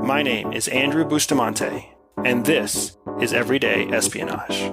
My name is Andrew Bustamante, and this is Everyday Espionage.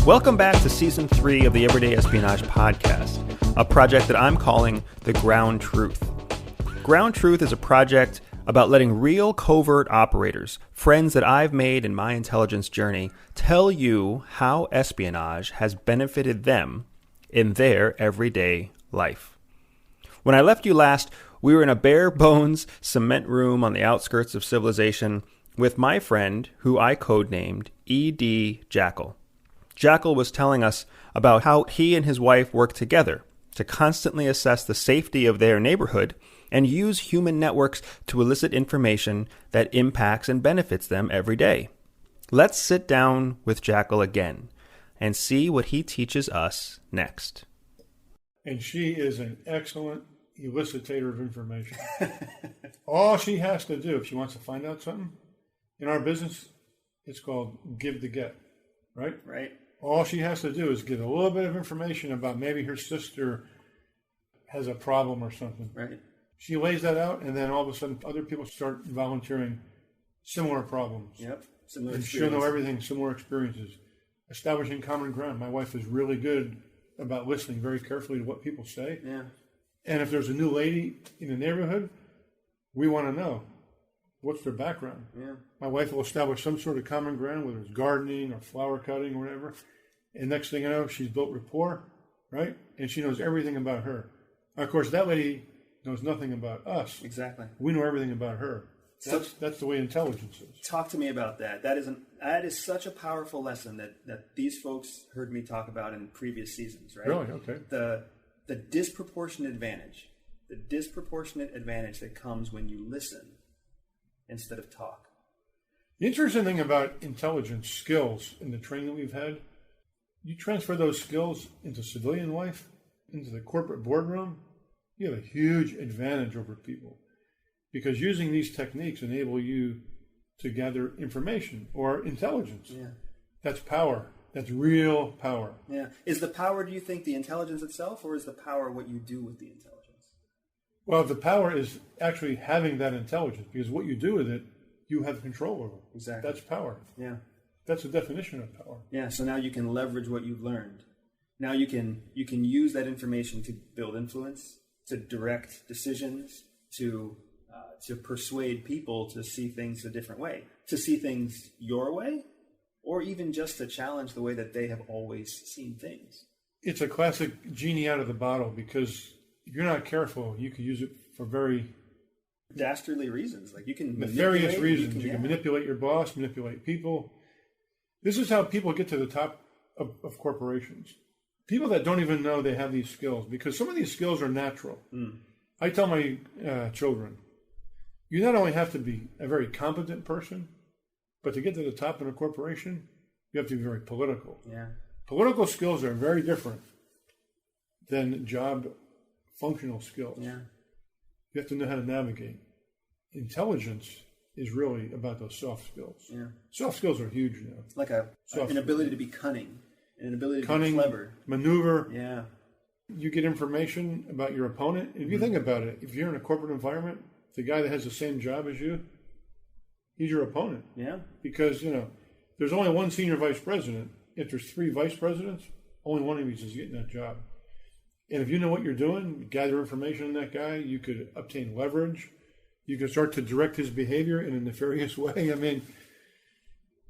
Welcome back to Season 3 of the Everyday Espionage podcast, a project that I'm calling The Ground Truth. Ground Truth is a project about letting real covert operators, friends that I've made in my intelligence journey, tell you how espionage has benefited them in their everyday life. When I left you last, we were in a bare-bones cement room on the outskirts of civilization with my friend, who I codenamed EDJACKAL. Jackal was telling us about how he and his wife work together to constantly assess the safety of their neighborhood and use human networks to elicit information that impacts and benefits them every day. Let's sit down with Jackal again and see what he teaches us next. And she is an excellent elicitator of information. All she has to do if she wants to find out something, in our business, it's called give to get, right? Right. All she has to do is get a little bit of information about maybe her sister has a problem or something. Right. She lays that out, and then all of a sudden other people start volunteering similar problems. Yep. Similar and she'll know everything, similar experiences. Establishing common ground. My wife is really good about listening very carefully to what people say. Yeah. And if there's a new lady in the neighborhood, we want to know what's their background. Yeah. My wife will establish some sort of common ground, whether it's gardening or flower cutting or whatever. And next thing you know, she's built rapport, right? And she knows everything about her. Of course, that lady knows nothing about us. Exactly. We know everything about her. That's the way intelligence is. Talk to me about that. That is such a powerful lesson that these folks heard me talk about in previous seasons, right? Really? Okay. The disproportionate advantage. The disproportionate advantage that comes when you listen instead of talk. The interesting thing about intelligence skills in the training that we've had, you transfer those skills into civilian life, into the corporate boardroom, you have a huge advantage over people. Because using these techniques enable you to gather information or intelligence. Yeah. That's power. That's real power. Yeah. Is the power, do you think, the intelligence itself, or is the power what you do with the intelligence? Well, the power is actually having that intelligence, because what you do with it, you have control over. Exactly. That's power. Yeah. That's the definition of power. Yeah. So now you can leverage what you've learned. Now you can use that information to build influence, to direct decisions, to persuade people to see things a different way, to see things your way, or even just to challenge the way that they have always seen things. It's a classic genie out of the bottle, because if you're not careful, you can use it for very dastardly reasons. Like you can nefarious reasons. You can manipulate your boss, manipulate people. This is how people get to the top of corporations. People that don't even know they have these skills, because some of these skills are natural. I tell my children, you not only have to be a very competent person, but to get to the top in a corporation, you have to be very political. Yeah. Political skills are very different than job functional skills. Yeah. You have to know how to navigate. Intelligence is really about those soft skills. Yeah. Soft skills are huge now. Like an ability to be cunning, an ability to be clever. Maneuver. Yeah. You get information about your opponent. If you think about it, if you're in a corporate environment, the guy that has the same job as you, he's your opponent. Yeah. Because, there's only one senior vice president. If there's 3 vice presidents, only one of these is getting that job. And if you know what you're doing, you gather information on that guy, you could obtain leverage. You could start to direct his behavior in a nefarious way. I mean,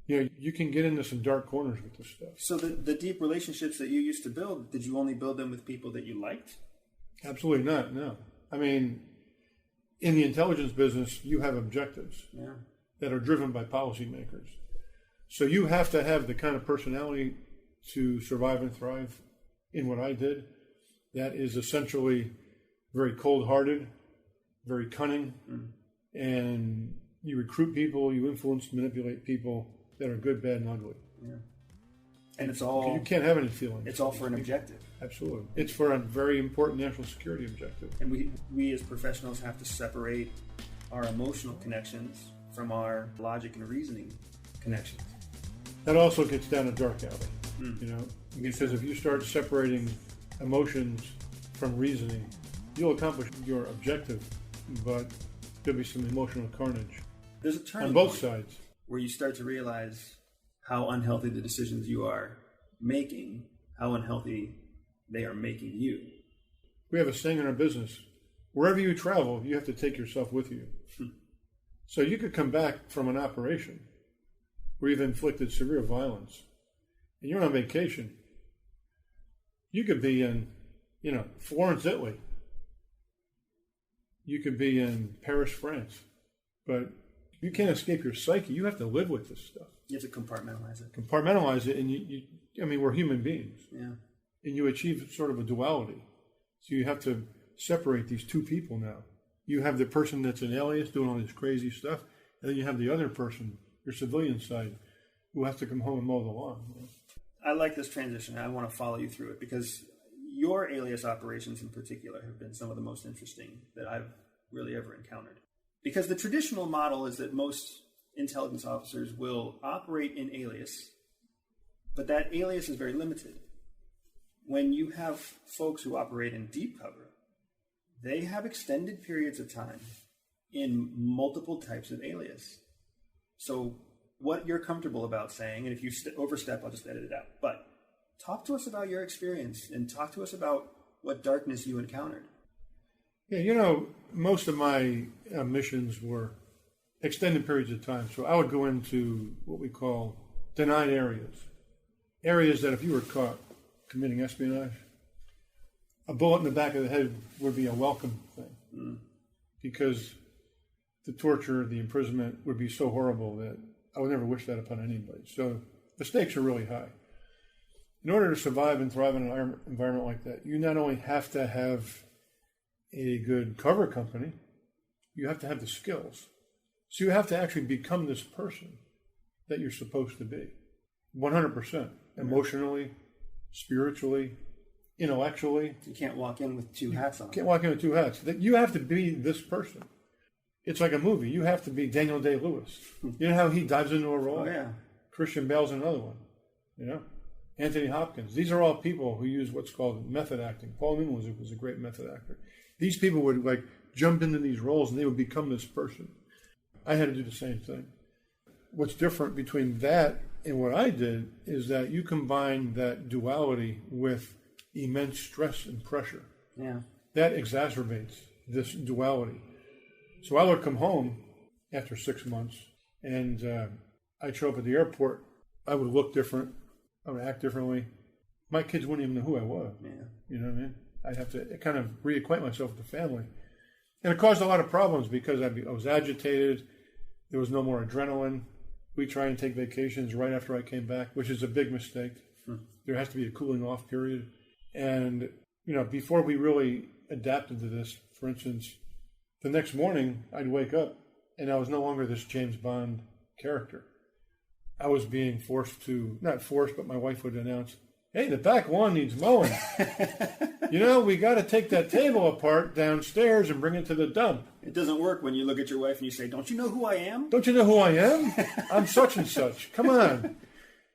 you can get into some dark corners with this stuff. So the deep relationships that you used to build, did you only build them with people that you liked? Absolutely not, no. I mean, in the intelligence business, you have objectives that are driven by policymakers. So you have to have the kind of personality to survive and thrive in what I did. That is essentially very cold-hearted, very cunning, and you recruit people, you influence, manipulate people that are good, bad, and ugly. Yeah. And it's all... You can't have any feelings. It's all for an objective. Absolutely. It's for a very important national security objective. And we as professionals have to separate our emotional connections from our logic and reasoning connections. That also gets down a dark alley, you know, because if you start separating emotions from reasoning, you'll accomplish your objective, but there'll be some emotional carnage. There's a turning on both point sides where you start to realize how unhealthy the decisions you are making, how unhealthy they are making you. We have a saying in our business, wherever you travel, you have to take yourself with you. So you could come back from an operation where you've inflicted severe violence, and you're on vacation. You could be in, you know, Florence, Italy. You could be in Paris, France. But you can't escape your psyche. You have to live with this stuff. You have to compartmentalize it. Compartmentalize it, and I mean, we're human beings. Yeah. And you achieve sort of a duality. So you have to separate these two people now. You have the person that's an alias doing all this crazy stuff, and then you have the other person, your civilian side, who has to come home and mow the lawn. You know? I like this transition. I want to follow you through it because your alias operations in particular have been some of the most interesting that I've really ever encountered. Because the traditional model is that most intelligence officers will operate in alias, but that alias is very limited. When you have folks who operate in deep cover, they have extended periods of time in multiple types of alias. So what you're comfortable about saying, and if you overstep, I'll just edit it out, but talk to us about your experience and talk to us about what darkness you encountered. Yeah, you know, most of my missions were extended periods of time. So I would go into what we call denied areas. Areas that if you were caught committing espionage, a bullet in the back of the head would be a welcome thing. Because the torture, the imprisonment would be so horrible that I would never wish that upon anybody. So the stakes are really high. In order to survive and thrive in an environment like that, you not only have to have a good cover company, you have to have the skills. So you have to actually become this person that you're supposed to be. 100%. Emotionally, spiritually, intellectually. You can't walk in with two hats on. You can't walk in with two hats. You have to be this person. It's like a movie. You have to be Daniel Day-Lewis. You know how he dives into a role? Oh, yeah. Christian Bale's another one. You know? Anthony Hopkins. These are all people who use what's called method acting. Paul Newman was a great method actor. These people would like jump into these roles and they would become this person. I had to do the same thing. What's different between that and what I did is that you combine that duality with immense stress and pressure. Yeah. That exacerbates this duality. So I would come home after 6 months and I'd show up at the airport. I would look different. I would act differently. My kids wouldn't even know who I was. Yeah. You know what I mean? I'd have to kind of reacquaint myself with the family. And it caused a lot of problems because I was agitated. There was no more adrenaline. We try and take vacations right after I came back, which is a big mistake. There has to be a cooling off period. And, you know, before we really adapted to this, for instance, the next morning I'd wake up and I was no longer this James Bond character. I was being forced to, not forced, but my wife would announce, hey, the back lawn needs mowing. You know, we got to take that table apart downstairs and bring it to the dump. It doesn't work when you look at your wife and you say, don't you know who I am? Don't you know who I am? I'm such and such. Come on.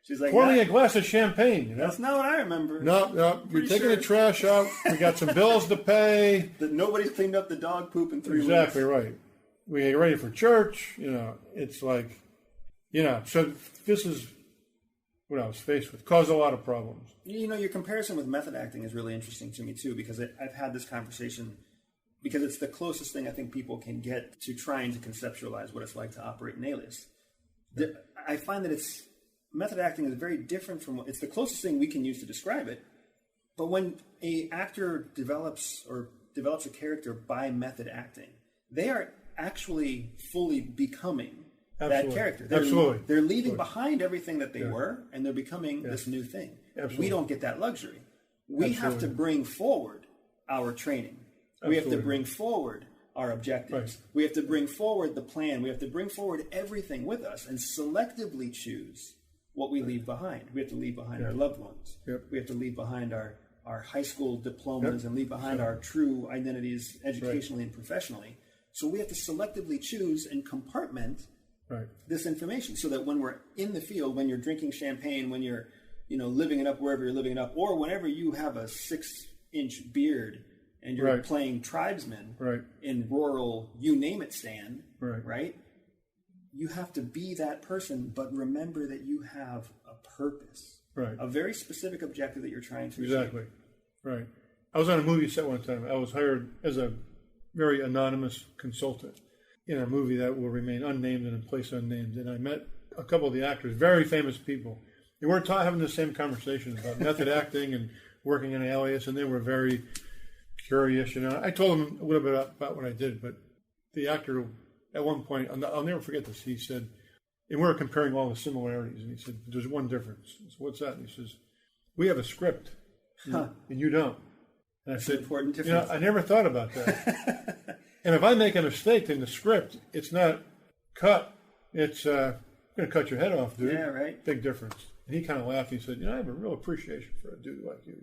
She's like, pour me a glass of champagne. You know? That's not what I remember. No, you're taking the trash out. We got some bills to pay. That nobody's cleaned up the dog poop in 3 weeks. Exactly right. We get ready for church. You know, it's like, you know, so this is what I was faced with. Caused a lot of problems. You know, your comparison with method acting is really interesting to me, too, because I've had this conversation because it's the closest thing I think people can get to trying to conceptualize what it's like to operate an alias. I find that method acting is very different from it's the closest thing we can use to describe it. But when an actor develops a character by method acting, they are actually fully becoming that character. They're leaving behind everything that they were, and they're becoming this new thing. We don't get that luxury. We have to bring forward our training. We have to bring forward our objectives. We have to bring forward the plan. We have to bring forward everything with us and selectively choose what we leave behind. We have to leave behind our loved ones. We have to leave behind our high school diplomas and leave behind our true identities educationally and professionally. So we have to selectively choose and compartment this information so that when we're in the field, when you're drinking champagne, when you're living it up wherever you're living it up, or whenever you have a 6-inch beard and you're playing tribesman in rural, you name it, stand, right? You have to be that person, but remember that you have a purpose, a very specific objective that you're trying to achieve. Right. I was on a movie set one time. I was hired as a very anonymous consultant in a movie that will remain unnamed and in place unnamed. And I met a couple of the actors, very famous people. They weren't having the same conversation about method acting and working in Alias, and they were very curious. I told them a little bit about what I did, but the actor at one point, I'll never forget this, he said, and we were comparing all the similarities, and he said, there's one difference. I said, what's that? And he says, we have a script, and you don't. And I said, important difference. I never thought about that. And if I make a mistake in the script, it's not cut. It's going to cut your head off, dude. Yeah, right. Big difference. And he kind of laughed. He said, I have a real appreciation for a dude like you.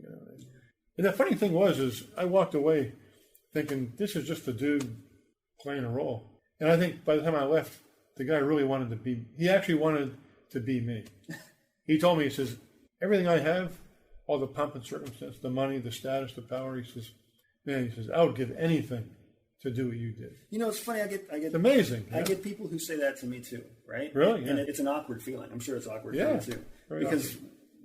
And the funny thing was I walked away thinking, this is just a dude playing a role. And I think by the time I left, the guy really wanted to be, he actually wanted to be me. He told me, he says, everything I have, all the pomp and circumstance, the money, the status, the power, he says, man, he says, I would give anything to do what you did. It's funny, I get it's amazing. I get people who say that to me too, right? Really? And it's an awkward feeling. I'm sure it's awkward for you too. Because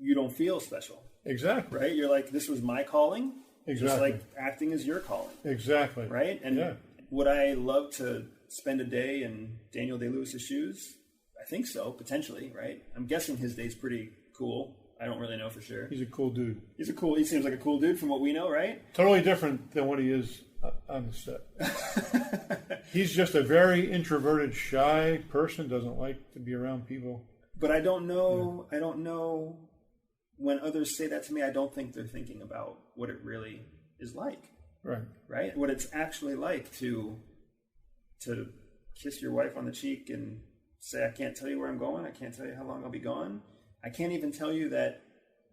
you don't feel special. Exactly. Right? You're like, this was my calling. Exactly. Just like acting is your calling. Exactly. Right? And would I love to spend a day in Daniel Day-Lewis's shoes? I think so, potentially, right? I'm guessing his day's pretty cool. I don't really know for sure. He's a cool dude. He seems like a cool dude from what we know, right? Totally different than what he is on the set. He's just a very introverted, shy person, doesn't like to be around people. But I don't know, when others say that to me, I don't think they're thinking about what it really is like. Right? What it's actually like to kiss your wife on the cheek and say, I can't tell you where I'm going. I can't tell you how long I'll be gone. I can't even tell you that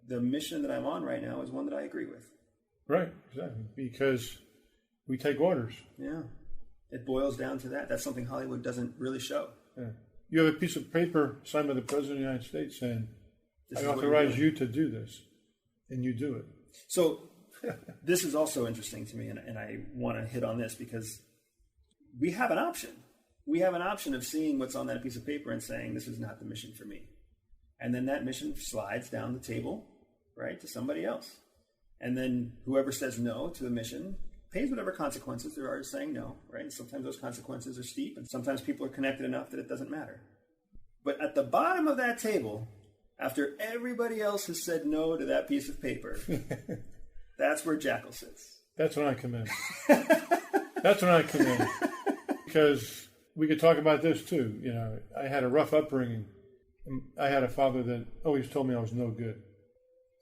the mission that I'm on right now is one that I agree with. Right, exactly. Because we take orders. Yeah. It boils down to that. That's something Hollywood doesn't really show. Yeah. You have a piece of paper signed by the President of the United States saying, I authorize you to do this. And you do it. So this is also interesting to me, and I want to hit on this because we have an option. We have an option of seeing what's on that piece of paper and saying, this is not the mission for me. And then that mission slides down the table, right, to somebody else. And then whoever says no to the mission pays whatever consequences there are to saying no, right? And sometimes those consequences are steep, and sometimes people are connected enough that it doesn't matter. But at the bottom of that table, after everybody else has said no to that piece of paper, that's where Jackal sits. That's when I come in. That's when I come in. Because we could talk about this too. I had a rough upbringing. I had a father that always told me I was no good.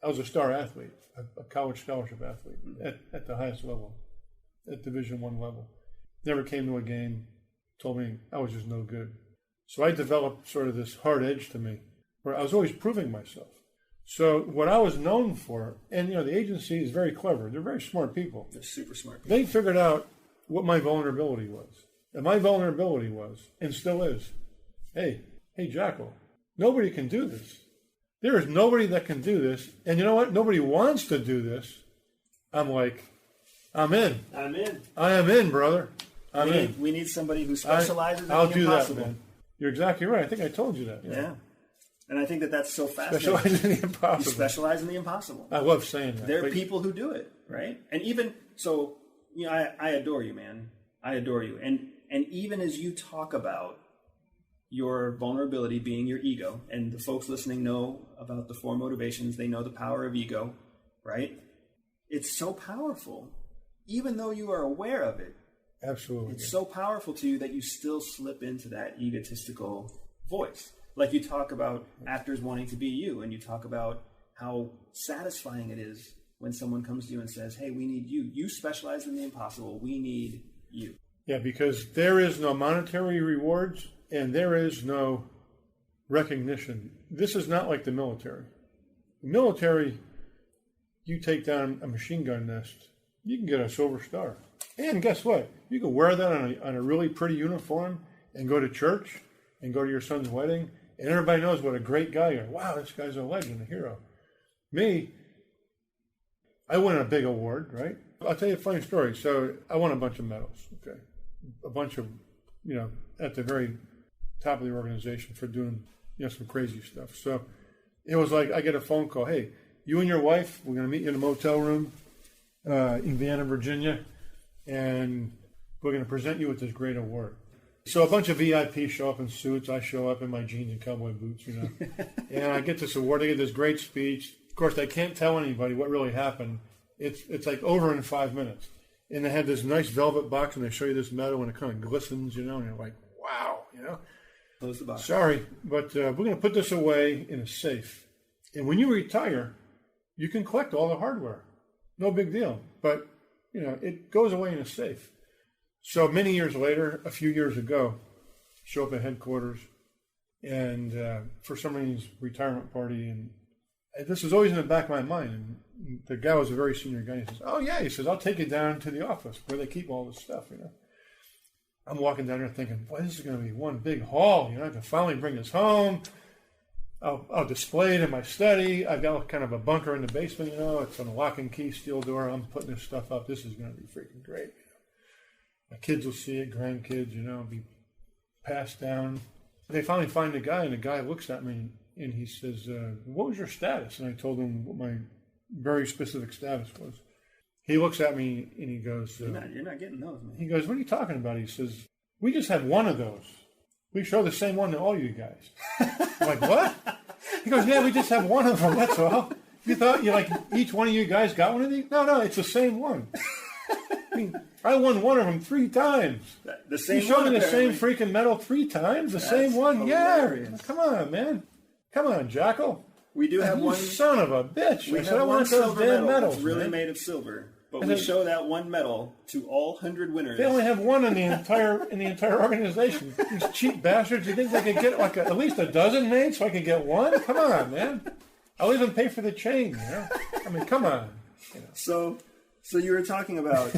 I was a star athlete, a college scholarship athlete at the highest level, at Division I level. Never came to a game, told me I was just no good. So I developed sort of this hard edge to me where I was always proving myself. So what I was known for, and the agency is very clever. They're very smart people. They're super smart people. They figured out what my vulnerability was. And my vulnerability was, and still is, hey, Jackal, nobody can do this. There is nobody that can do this. And you know what? Nobody wants to do this. I'm like, I'm in. I'm in. I am in, brother. I'm in. We need somebody who specializes in the impossible. I'll do that, man. You're exactly right. I think I told you that. Yeah. And I think that's so fascinating. Specialize in the impossible. You specialize in the impossible. I love saying that. There are people who do it, right? And even, so, I adore you, man. I adore you. And even as you talk about your vulnerability being your ego, and the folks listening know about the 4 motivations, they know the power of ego, right? It's so powerful, even though you are aware of it. Absolutely. It's so powerful to you that you still slip into that egotistical voice. Like you talk about actors wanting to be you, and you talk about how satisfying it is when someone comes to you and says, hey, we need you. You specialize in the impossible. We need you. Yeah, because there is no monetary rewards, and there is no recognition. This is not like the military. The military, you take down a machine gun nest, you can get a Silver Star. And guess what? You can wear that on a really pretty uniform and go to church and go to your son's wedding, and everybody knows what a great guy you are. Wow, this guy's a legend, a hero. Me, I won a big award, right? I'll tell you a funny story. So I won a bunch of medals, okay? A bunch of, at the very top of the organization for doing, some crazy stuff. So it was like I get a phone call. Hey, you and your wife, we're going to meet you in a motel room in Vienna, Virginia, and we're going to present you with this great award. So a bunch of VIPs show up in suits. I show up in my jeans and cowboy boots, and I get this award. I get this great speech. Of course, I can't tell anybody what really happened. It's like over in 5 minutes. And they have this nice velvet box, and they show you this medal, and it kind of glistens, and you're like, wow, Close the box. Sorry, but we're going to put this away in a safe. And when you retire, you can collect all the hardware. No big deal. But, it goes away in a safe. So many years later, a few years ago, show up at headquarters, and for somebody's retirement party, and this was always in the back of my mind. And the guy was a very senior guy. He says, "Oh yeah," he says, "I'll take you down to the office where they keep all this stuff." I'm walking down there thinking, "Boy, this is going to be one big haul." I can finally bring this home. I'll display it in my study. I've got kind of a bunker in the basement. It's on a lock and key steel door. I'm putting this stuff up. This is going to be freaking great. My kids will see it, grandkids, be passed down. They finally find the guy, and the guy looks at me, and he says, "What was your status?" And I told him what my very specific status was. He looks at me, and he goes, you're not getting those, man. He goes, "What are you talking about?" He says, "We just have one of those. We show the same one to all you guys." I'm like, "What?" He goes, "Yeah, we just have one of them, that's all. You thought each one of you guys got one of these?" No, it's the same one. I mean, I won one of them 3 times. The same you showed one, me the apparently. same freaking medal 3 times? That's same one? Hilarious. Yeah. Come on, man. Come on, Jackal. We do have one. Son of a bitch. We I have don't one want those silver damn medal medals. that's really man. made of silver. But we show that one medal to all 100 winners. They only have one in the entire organization. These cheap bastards. You think they could get at least a dozen made so I can get one? Come on, man. I'll even pay for the chain. I mean, come on. So you were talking about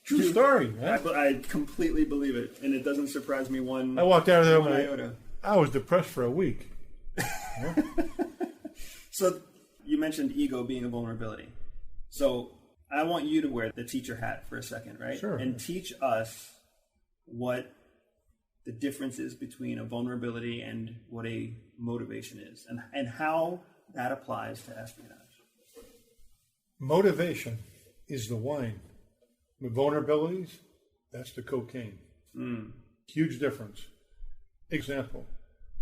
true story, man. I completely believe it, and it doesn't surprise me one. I walked out of there iota. I was depressed for a week. So you mentioned ego being a vulnerability. So I want you to wear the teacher hat for a second, right? Sure. And teach us what the difference is between a vulnerability and what a motivation is, and how that applies to espionage. Motivation is the wine. The vulnerabilities, that's the cocaine. Huge difference. Example,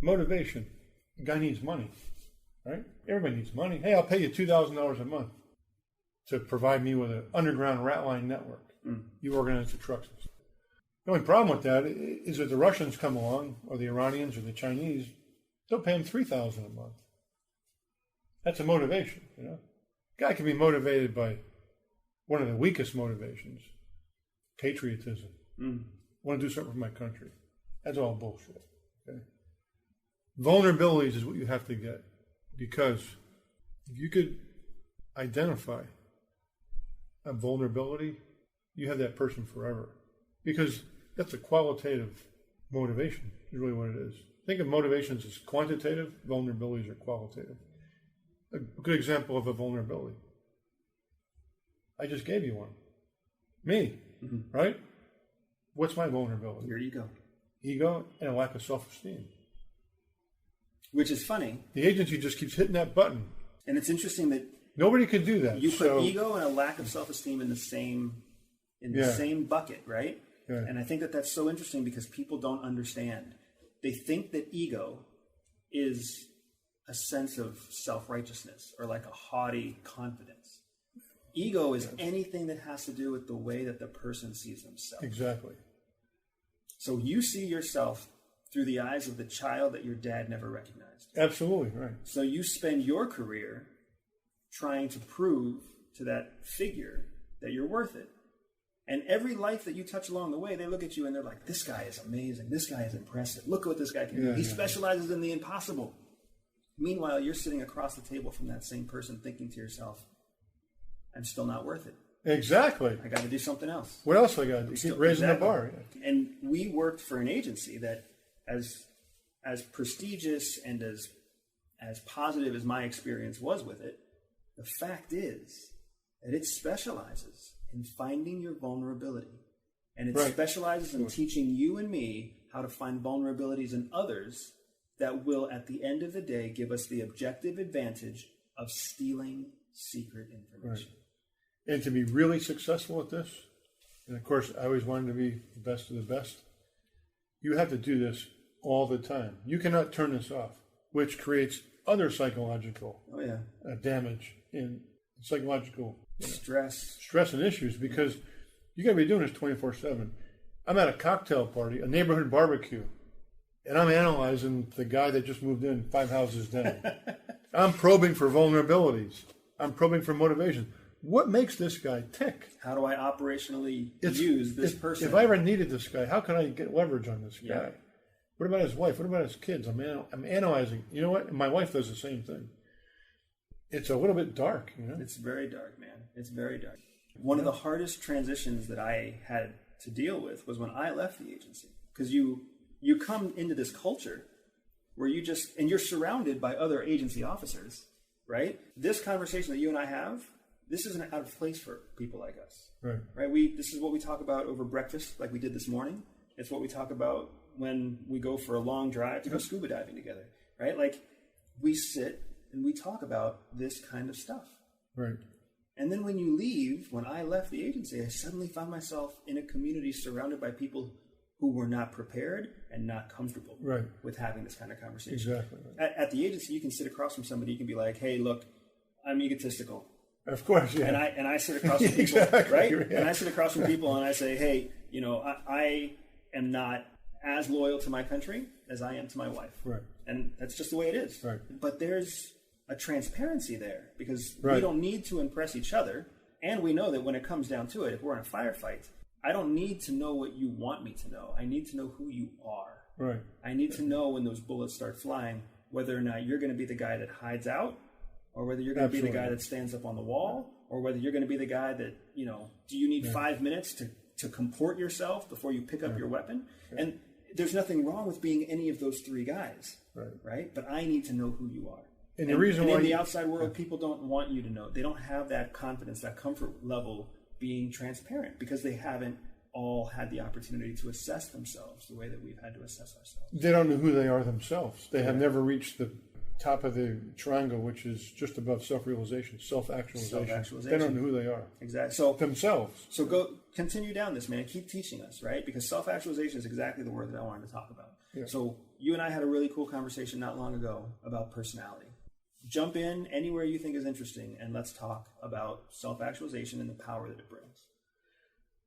motivation. The guy needs money, right? Everybody needs money. Hey, I'll pay you $2,000 a month to provide me with an underground rat line network. You organize the trucks. The only problem with that is that the Russians come along, or the Iranians, or the Chinese, they'll pay him $3,000 a month. That's a motivation, Guy can be motivated by one of the weakest motivations, patriotism. I want to do something for my country. That's all bullshit. Okay? Vulnerabilities is what you have to get, because if you could identify a vulnerability, you have that person forever, because that's a qualitative motivation is really what it is. Think of motivations as quantitative, vulnerabilities are qualitative. A good example of a vulnerability. I just gave you one. Me, right? What's my vulnerability? Your ego. Ego and a lack of self-esteem. Which is funny. The agency just keeps hitting that button. And it's interesting that nobody could do that. You put ego and a lack of self-esteem in the same same bucket, right? Yeah. And I think that that's so interesting because people don't understand. They think that ego is a sense of self-righteousness or like a haughty confidence. Ego is anything that has to do with the way that the person sees themselves. Exactly. So you see yourself through the eyes of the child that your dad never recognized. Absolutely, right. So you spend your career trying to prove to that figure that you're worth it. And every life that you touch along the way, they look at you and they're like, this guy is amazing. This guy is impressive. Look at what this guy can do. He specializes in the impossible. Meanwhile, you're sitting across the table from that same person thinking to yourself, I'm still not worth it. Exactly. I got to do something else. What else I got to do? Keep raising the bar. And we worked for an agency that as prestigious and as positive as my experience was with it, the fact is that it specializes in finding your vulnerability. And it specializes in teaching you and me how to find vulnerabilities in others that will, at the end of the day, give us the objective advantage of stealing secret information. Right. And to be really successful at this, and of course, I always wanted to be the best of the best, you have to do this all the time. You cannot turn this off, which creates other psychological damage in psychological stress and issues, because you got to be doing this 24/7. I'm at a cocktail party, a neighborhood barbecue, and I'm analyzing the guy that just moved in 5 houses down. I'm probing for vulnerabilities. I'm probing for motivation. What makes this guy tick? How do I operationally use this person? If I ever needed this guy, how can I get leverage on this guy? What about his wife? What about his kids? I'm analyzing. You know what? My wife does the same thing. It's a little bit dark, you know? It's very dark, man. It's very dark. One of the hardest transitions that I had to deal with was when I left the agency. Because you come into this culture where you're surrounded by other agency officers, right? This conversation that you and I have, this isn't out of place for people like us. Right? This is what we talk about over breakfast, like we did this morning. It's what we talk about when we go for a long drive to go scuba diving together, right? Like, we sit and we talk about this kind of stuff. Right. And then when you leave, when I left the agency, I suddenly found myself in a community surrounded by people who were not prepared and not comfortable with having this kind of conversation. Exactly. At the agency, you can sit across from somebody, you can be like, hey, look, I'm egotistical. Of course, yeah. And I sit across from people, right? Yeah. And I sit across from people and I say, hey, you know, I am not as loyal to my country as I am to my wife. Right. And that's just the way it is. Right. But there's a transparency there, because we don't need to impress each other. And we know that when it comes down to it, if we're in a firefight, I don't need to know what you want me to know. I need to know who you are. Right. I need to know when those bullets start flying, whether or not you're going to be the guy that hides out, or whether you're going to be the guy that stands up on the wall, or whether you're going to be the guy that, you know, do you need 5 minutes to comport yourself before you pick up your weapon? And there's nothing wrong with being any of those three guys, right? But I need to know who you are. And the reason why in the outside world, people don't want you to know. They don't have that confidence, that comfort level being transparent, because they haven't all had the opportunity to assess themselves the way that we've had to assess ourselves. They don't know who they are themselves. They have never reached the top of the triangle, which is just above self-realization, self-actualization. They don't know who they are. Exactly. So themselves. So continue down this, man. Keep teaching us, right? Because self-actualization is exactly the word that I wanted to talk about. Yeah. So you and I had a really cool conversation not long ago about personality. Jump in anywhere you think is interesting, and let's talk about self-actualization and the power that it brings.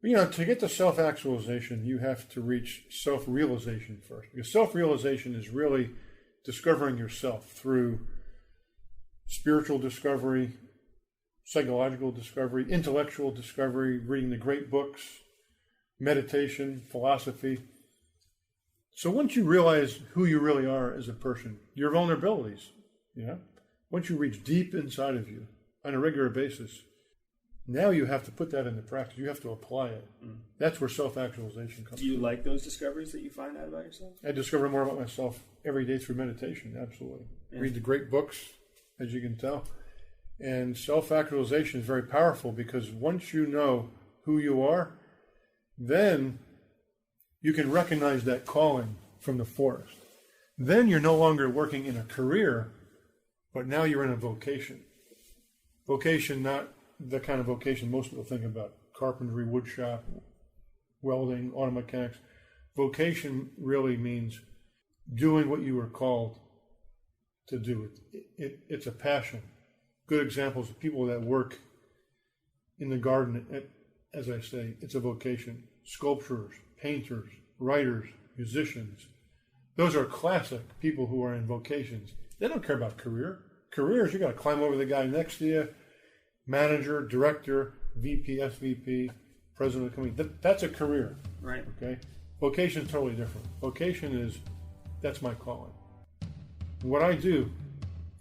You know, to get to self-actualization, you have to reach self-realization first, because self-realization is really discovering yourself through spiritual discovery, psychological discovery, intellectual discovery, reading the great books, meditation, philosophy. So once you realize who you really are as a person, your vulnerabilities, you know, once you reach deep inside of you on a regular basis, now you have to put that into practice. You have to apply it. That's where self-actualization comes from. Do you like those discoveries that you find out about yourself? I discover more about myself every day through meditation, absolutely. Yeah. Read the great books, as you can tell. And self-actualization is very powerful, because once you know who you are, then you can recognize that calling from the forest. Then you're no longer working in a career, but now you're in a vocation. Vocation, not the kind of vocation most people think about: carpentry, wood shop, welding, auto mechanics. Vocation really means doing what you were called to do. It's a passion. Good examples of people that work in the garden, as I say, it's a vocation. Sculptors, painters, writers, musicians. Those are classic people who are in vocations. They don't care about career. Careers, you got to climb over the guy next to you. Manager, director, VP, SVP, president of the company. That's a career. Right. Okay? Vocation is totally different. Vocation that's my calling. What I do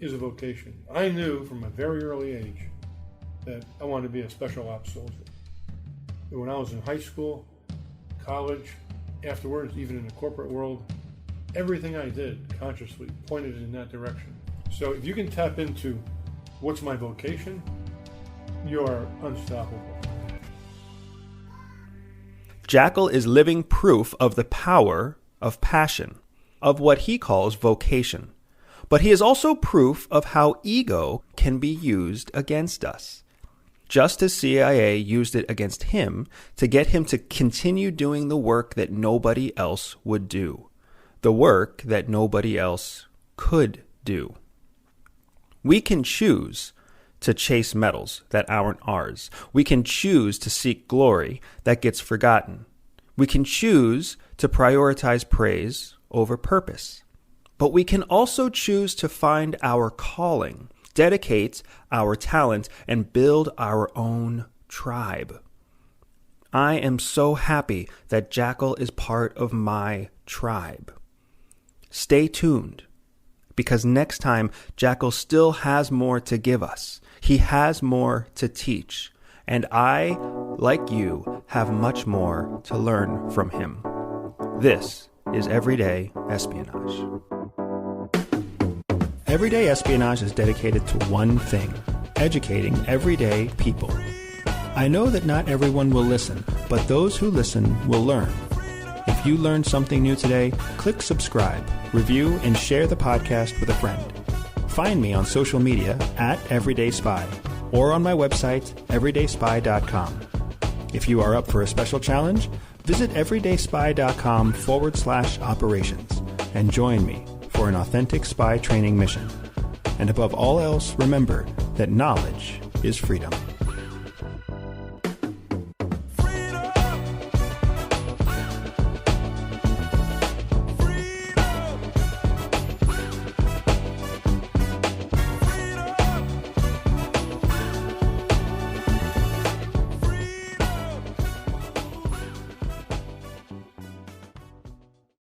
is a vocation. I knew from a very early age that I wanted to be a special ops soldier. When I was in high school, college, afterwards, even in the corporate world, everything I did consciously pointed in that direction. So if you can tap into what's my vocation, you're unstoppable. Jackal is living proof of the power of passion, of what he calls vocation. But he is also proof of how ego can be used against us. Just as CIA used it against him to get him to continue doing the work that nobody else would do, the work that nobody else could do. We can choose to chase medals that aren't ours. We can choose to seek glory that gets forgotten. We can choose to prioritize praise over purpose. But we can also choose to find our calling, dedicate our talent, and build our own tribe. I am so happy that Jackal is part of my tribe. Stay tuned, because next time Jackal still has more to give us. He has more to teach, and I, like you, have much more to learn from him. This is Everyday Espionage. Everyday Espionage is dedicated to one thing: educating everyday people. I know that not everyone will listen, but those who listen will learn. If you learned something new today, click subscribe, review, and share the podcast with a friend. Find me on social media at Everyday Spy or on my website, everydayspy.com. If you are up for a special challenge, visit everydayspy.com/operations and join me for an authentic spy training mission. And above all else, remember that knowledge is freedom.